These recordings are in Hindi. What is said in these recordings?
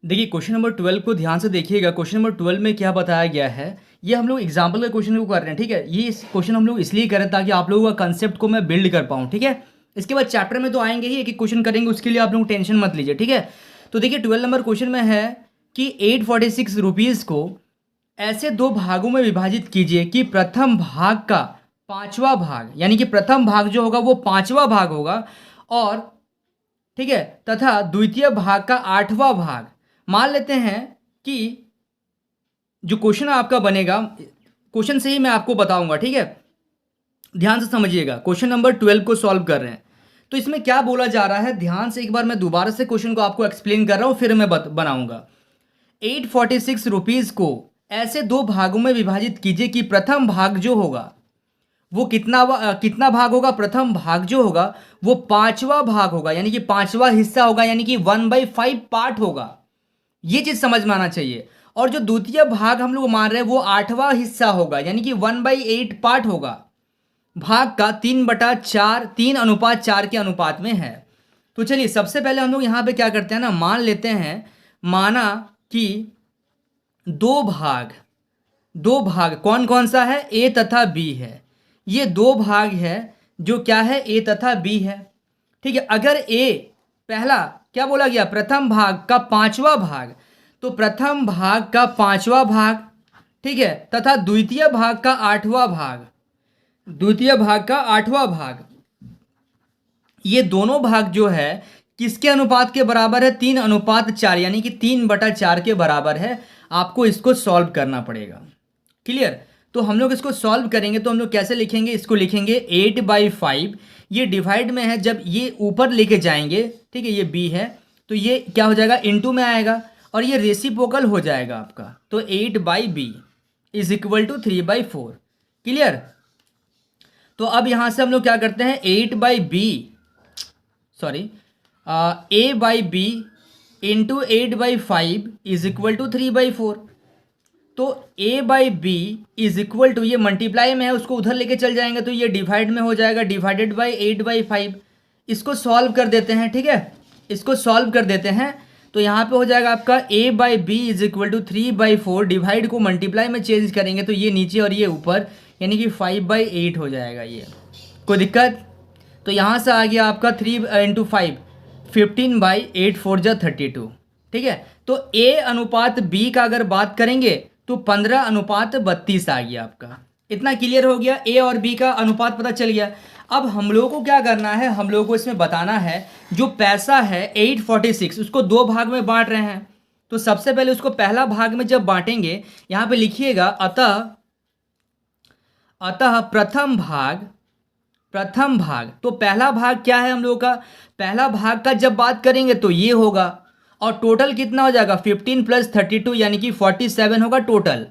देखिए क्वेश्चन नंबर 12 को ध्यान से देखिएगा। क्वेश्चन नंबर 12 में क्या बताया गया है, ये हम लोग एग्जाम्पल का क्वेश्चन को कर रहे हैं, ठीक है। ये इस क्वेश्चन हम लोग इसलिए करें ताकि आप लोगों का कंसेप्ट को मैं बिल्ड कर पाऊँ, ठीक है। इसके बाद चैप्टर में तो आएंगे ही, एक एक क्वेश्चन करेंगे, उसके लिए आप लोग टेंशन मत लीजिए, ठीक है। तो देखिए 12 नंबर क्वेश्चन में है कि 846 रुपीज़ को ऐसे दो भागों में विभाजित कीजिए कि प्रथम भाग का पांचवा भाग, यानी कि प्रथम भाग जो होगा वो पांचवा भाग होगा, और ठीक है, तथा द्वितीय भाग का आठवां भाग। मान लेते हैं कि जो क्वेश्चन आपका बनेगा, क्वेश्चन से ही मैं आपको बताऊंगा, ठीक है। ध्यान से समझिएगा, क्वेश्चन नंबर 12 को सॉल्व कर रहे हैं। तो इसमें क्या बोला जा रहा है, ध्यान से एक बार मैं दोबारा से क्वेश्चन को आपको एक्सप्लेन कर रहा हूं, फिर मैं बनाऊंगा। 846 रुपीज़ को ऐसे दो भागों में विभाजित कीजिए कि प्रथम भाग जो होगा वो कितना भाग होगा, प्रथम भाग जो होगा वो पांचवा भाग होगा, यानी कि पांचवा हिस्सा होगा, यानी कि 1/5 पार्ट होगा। ये चीज समझ में आना चाहिए। और जो द्वितीय भाग हम लोग मान रहे हैं वो आठवां हिस्सा होगा, यानी कि 1/8 पार्ट होगा। भाग का 3/4, 3:4 के अनुपात में है। तो चलिए सबसे पहले हम लोग यहाँ पे क्या करते हैं ना, मान लेते हैं, माना कि दो भाग कौन कौन सा है, ए तथा बी है। ये दो भाग है जो क्या है, ए तथा बी है, ठीक है। अगर ए पहला क्या बोला गया, प्रथम भाग का पांचवा भाग, तो प्रथम भाग का पांचवा भाग, ठीक है, तथा द्वितीय भाग का आठवां भाग, द्वितीय भाग का आठवां भाग, ये दोनों भाग जो है किसके अनुपात के बराबर है, 3:4, यानी कि 3/4 के बराबर है। आपको इसको सॉल्व करना पड़ेगा, क्लियर। तो हम लोग इसको सॉल्व करेंगे तो हम लोग कैसे लिखेंगे, इसको लिखेंगे 8/5, ये डिवाइड में है, जब ये ऊपर लेके जाएंगे, ठीक है, ये बी है, तो ये क्या हो जाएगा, इनटू में आएगा, और ये रेसिप्रोकल हो जाएगा आपका। तो 8/b is equal to 3/4, clear. तो अब यहां से हम लोग क्या करते हैं, a/b into 8/5 is equal to 3/4। तो a/b इज इक्वल टू, ये मल्टीप्लाई में है, उसको उधर लेके चल जाएंगे तो ये डिवाइड में हो जाएगा, डिवाइडेड बाई 8/5। इसको सॉल्व कर देते हैं, ठीक है, इसको सॉल्व कर देते हैं। तो यहाँ पे हो जाएगा आपका a/b is equal to 3/4, divide को मल्टीप्लाई में चेंज करेंगे तो ये नीचे और ये ऊपर, यानी कि 5/8 हो जाएगा। ये कोई दिक्कत। तो यहाँ से आ गया आपका 3 × 5, 15/8, 4 × 32, ठीक है। तो a अनुपात b का अगर बात करेंगे तो 15:32 आ गया आपका। इतना क्लियर हो गया, a और b का अनुपात पता चल गया। अब हम लोगों को क्या करना है, हम लोगों को इसमें बताना है जो पैसा है 846, उसको दो भाग में बांट रहे हैं। तो सबसे पहले उसको पहला भाग में जब बांटेंगे, यहाँ पे लिखिएगा अतः प्रथम भाग। तो पहला भाग क्या है हम लोगों का, पहला भाग का जब बात करेंगे तो ये होगा, और टोटल कितना हो जाएगा, 15 + 32 यानी कि 47 होगा टोटल।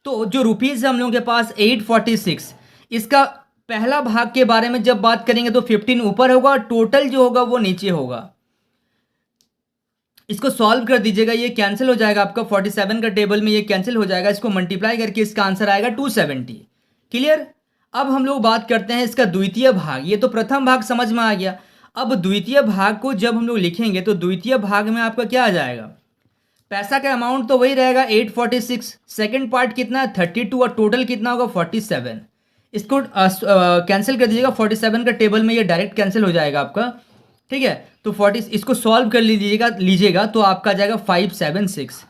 तो जो रुपीज़ है हम लोगों के पास 846, इसका पहला भाग के बारे में जब बात करेंगे तो 15 ऊपर होगा और टोटल जो होगा वो नीचे होगा। इसको सॉल्व कर दीजिएगा, ये कैंसिल हो जाएगा आपका, 47 का टेबल में ये कैंसिल हो जाएगा, इसको मल्टीप्लाई करके इसका आंसर आएगा 270, क्लियर। अब हम लोग बात करते हैं इसका द्वितीय भाग। ये तो प्रथम भाग समझ में आ गया। अब द्वितीय भाग को जब हम लोग लिखेंगे तो द्वितीय भाग में आपका क्या आ जाएगा, पैसा का अमाउंट तो वही रहेगा 846, सेकंड पार्ट कितना है 32, और टोटल कितना होगा 47। इसको कैंसिल कर दीजिएगा, 47 का टेबल में ये डायरेक्ट कैंसिल हो जाएगा आपका, ठीक है। तो 40, इसको सॉल्व कर लीजिएगा तो आपका आ जाएगा 576,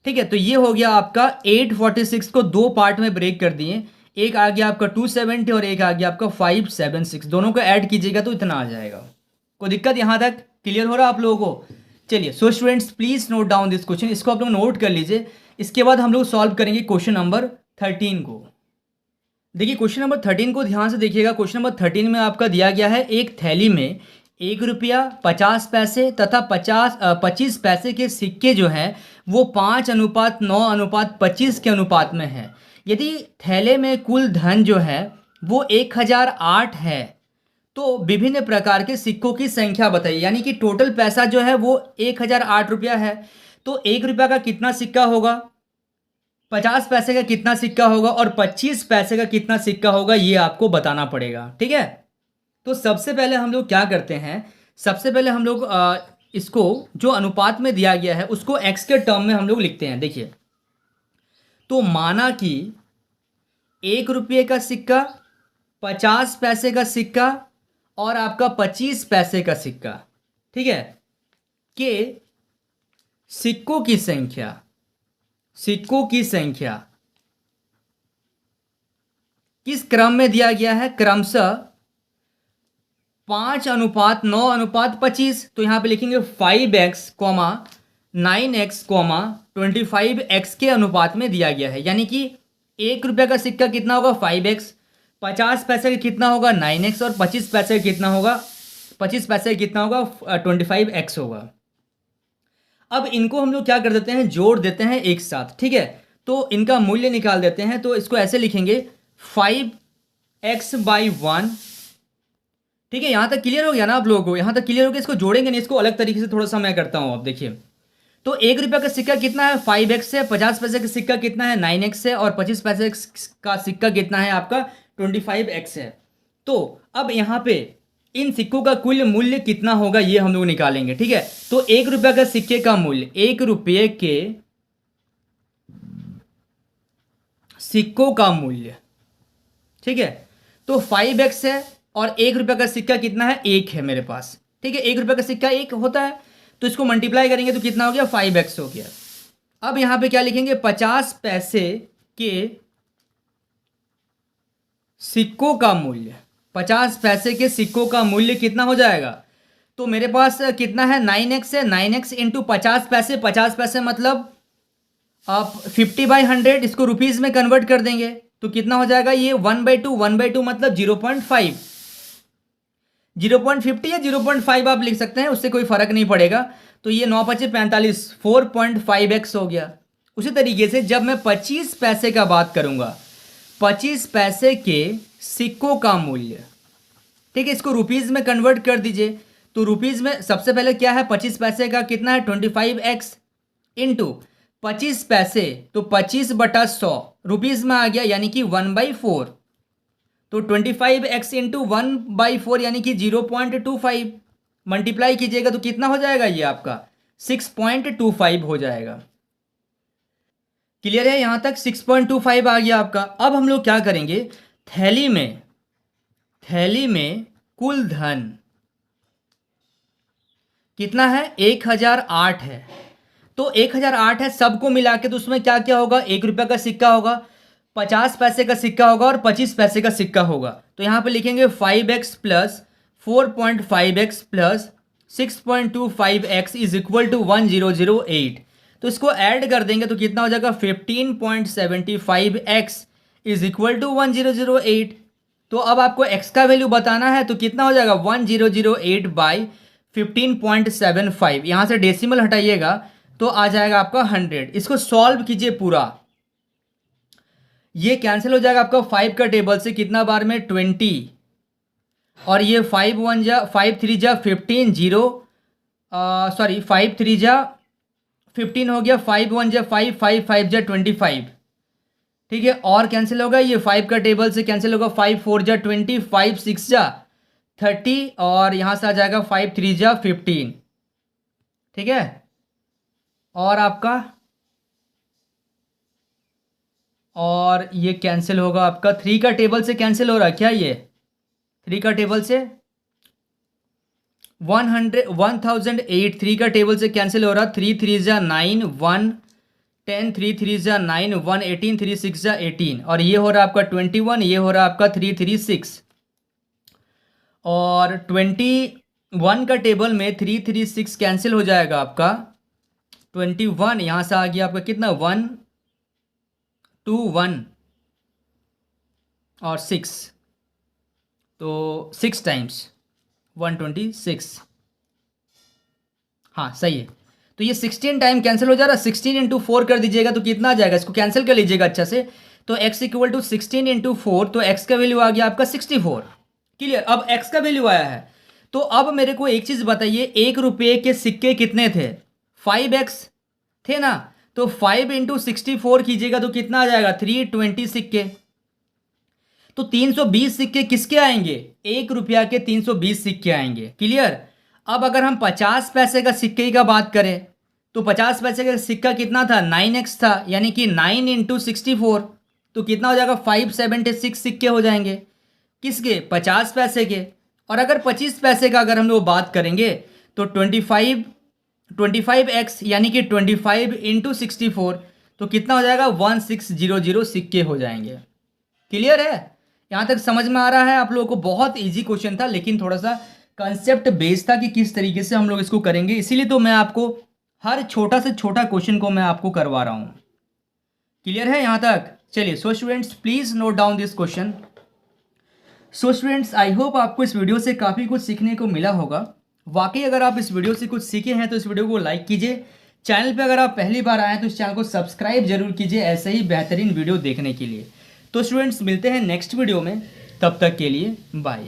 ठीक है। तो ये हो गया आपका 846 को दो पार्ट में ब्रेक कर दिए, एक आ गया आपका 270 और एक आ गया आपका 576, दोनों को ऐड कीजिएगा तो इतना आ जाएगा। कोई दिक्कत यहाँ तक क्लियर हो रहा है आप लोगों को। चलिए so students please note down this question, इसको आप लोग नोट कर लीजिए। इसके बाद हम लोग सॉल्व करेंगे क्वेश्चन नंबर 13 को। देखिए क्वेश्चन नंबर 13 को ध्यान से देखिएगा। क्वेश्चन नंबर 13 में आपका दिया गया है, एक थैली में 1 रुपया 50 पैसे तथा 25 पैसे के सिक्के जो हैं वो 5:9:25 के अनुपात में है। यदि थैले में कुल धन जो है वो 1008 है तो विभिन्न प्रकार के सिक्कों की संख्या बताइए। यानी कि टोटल पैसा जो है वो 1008 रुपया है, तो 1 रुपया का कितना सिक्का होगा, 50 पैसे का कितना सिक्का होगा और 25 पैसे का कितना सिक्का होगा, ये आपको बताना पड़ेगा, ठीक है। तो सबसे पहले हम लोग क्या करते हैं, सबसे पहले हम लोग इसको जो अनुपात में दिया गया है उसको x के टर्म में हम लोग लिखते हैं। देखिए, तो माना कि 1 रुपये का सिक्का, 50 पैसे का सिक्का और आपका 25 पैसे का सिक्का, ठीक है, के सिक्कों की संख्या किस क्रम में दिया गया है? क्रमशः 5:9:25। तो यहां पे लिखेंगे 5x, 9x, 25x के अनुपात में दिया गया है। यानी कि 1 रुपये का सिक्का कितना होगा? 5x, 50 पैसे का कितना होगा? 9x और 25 पैसे का कितना होगा? 25x होगा। अब इनको हम लोग क्या कर देते हैं? जोड़ देते हैं एक साथ, ठीक है। तो इनका मूल्य निकाल देते हैं। तो इसको ऐसे लिखेंगे 5x/1, ठीक है। यहां तक क्लियर हो गया ना आप लोगों को? यहां तक क्लियर हो गया? इसको जोड़ेंगे नहीं, इसको अलग तरीके से थोड़ा सा मैं करता हूं। आप देखिए, तो 1 रुपये का सिक्का कितना है? 5x है। 50 पैसे का सिक्का कितना है? 9x है। और 25 पैसे का सिक्का कितना है आपका? 25x है। तो अब यहाँ पे इन सिक्कों का कुल मूल्य कितना होगा ये हम लोग निकालेंगे, ठीक है। तो 1 रुपये का सिक्के का मूल्य, 1 रुपये के सिक्कों का मूल्य, ठीक है, तो 5x है। और 1 रुपये का सिक्का कितना है? 1 है मेरे पास, ठीक है। 1 रुपये का सिक्का 1 होता है, तो इसको मल्टीप्लाई करेंगे तो कितना हो गया? 5x हो गया। अब यहां पे क्या लिखेंगे? 50 पैसे के सिक्कों का मूल्य, 50 पैसे के सिक्कों का मूल्य कितना हो जाएगा? तो मेरे पास कितना है? 9x है। 9x इंटू 50 पैसे, 50 पैसे मतलब आप 50/100, इसको रुपीज में कन्वर्ट कर देंगे तो कितना हो जाएगा? ये 1/2, 1/2 मतलब 0.5, 0.50 या 0.5 आप लिख सकते हैं, उससे कोई फर्क नहीं पड़ेगा। तो ये 9×5=45, 4.5x हो गया। उसी तरीके से जब मैं 25 पैसे का बात करूंगा, 25 पैसे के सिक्कों का मूल्य, ठीक है, इसको रुपीज में कन्वर्ट कर दीजिए। तो रुपीज में सबसे पहले क्या है? 25 पैसे का कितना है? 25x इंटू 25 पैसे, तो 25/100 रुपीज में आ गया, यानी कि 1/4। तो 25x इंटू 1/4 यानी कि 0.25 मल्टीप्लाई कीजिएगा तो कितना हो जाएगा? ये आपका 6.25 हो जाएगा। क्लियर है? यहां तक 6.25 आ गया आपका। अब हम लोग क्या करेंगे? थैली में कुल धन कितना है? 1008 है। तो 1008 है, सबको मिला के, तो उसमें क्या क्या होगा? 1 रुपये का सिक्का होगा, 50 पैसे का सिक्का होगा और 25 पैसे का सिक्का होगा। तो यहाँ पे लिखेंगे 5x plus 4.5x plus 6.25x is equal to 1008। तो इसको ऐड कर देंगे तो कितना हो जाएगा? 15.75x is equal to 1008। तो अब आपको x का वैल्यू बताना है, तो कितना हो जाएगा? 1008/15.75। यहाँ से डेसिमल हटाइएगा तो आ जाएगा आपका 100। इसको सॉल्व कीजिए पूरा, ये कैंसिल हो जाएगा आपका 5 का टेबल से कितना बार में? 20। और ये 5 जा 5 3 जा 15, 5 3 जा 15 हो गया, 5 1 जा 5, 5 5 जा 25, ठीक है। और कैंसिल होगा, ये 5 का टेबल से कैंसिल होगा, 5 4 जा 20, 5 6 जा 30 और यहाँ से आ जाएगा 5 3 जा 15, ठीक है। और आपका और ये कैंसिल होगा आपका 3 का टेबल से कैंसिल हो रहा है क्या? ये 3 का टेबल से 1008, 3 का टेबल से कैंसिल हो रहा। 3 3 जा 9, 1 10, 3 3 जा 9, 1 18, 3 6 जा 18 और ये हो रहा आपका 21, ये हो रहा आपका 3 3 6। और 21 का टेबल में 3 3 6 कैंसिल हो जाएगा आपका 21, यहाँ से आ गया आपका कितना? 1 2 1 और 6, तो 6 टाइम्स 126, हाँ सही है। तो ये 16 टाइम कैंसिल हो जा रहा है। 16 इंटू 4 कर दीजिएगा तो कितना आ जाएगा? इसको कैंसिल कर लीजिएगा अच्छा से। तो x इक्वल टू 16 इंटू 4, तो x का वैल्यू आ गया आपका 64। क्लियर? अब x का वैल्यू आया है। तो अब मेरे को एक चीज बताइए, 1 रुपये के सिक्के कितने थे? 5x थे ना। तो 5 इंटू 64 कीजिएगा तो कितना आ जाएगा? 320 सिक्के। तो 320 सिक्के किसके आएंगे? 1 रुपया के 320 सिक्के आएंगे। क्लियर? अब अगर हम 50 पैसे का सिक्के का बात करें तो 50 पैसे का सिक्का कितना था, 9x था, यानी कि 9 इंटू 64, तो कितना हो जाएगा, 576 सिक्के हो जाएंगे किसके, 50 पैसे के। और अगर 25 पैसे का अगर हम लोग बात करेंगे तो 25x यानी कि 25 इंटू 64, तो कितना हो जाएगा, 1600 सिक्के हो जाएंगे। क्लियर है, यहाँ तक समझ में आ रहा है आप लोगों को? बहुत इजी क्वेश्चन था, लेकिन थोड़ा सा कंसेप्ट बेस्ड था कि किस तरीके से हम लोग इसको करेंगे, इसीलिए तो मैं आपको हर छोटा से छोटा क्वेश्चन को मैं आपको करवा रहा हूँ। क्लियर है यहाँ तक? चलिए, so students please note down this question. So students, I hope आपको इस वीडियो से काफ़ी कुछ सीखने को मिला होगा। वाकई अगर आप इस वीडियो से कुछ सीखे हैं तो इस वीडियो को लाइक कीजिए। चैनल पे अगर आप पहली बार आए हैं तो इस चैनल को सब्सक्राइब जरूर कीजिए ऐसे ही बेहतरीन वीडियो देखने के लिए। तो स्टूडेंट्स, मिलते हैं नेक्स्ट वीडियो में, तब तक के लिए बाय।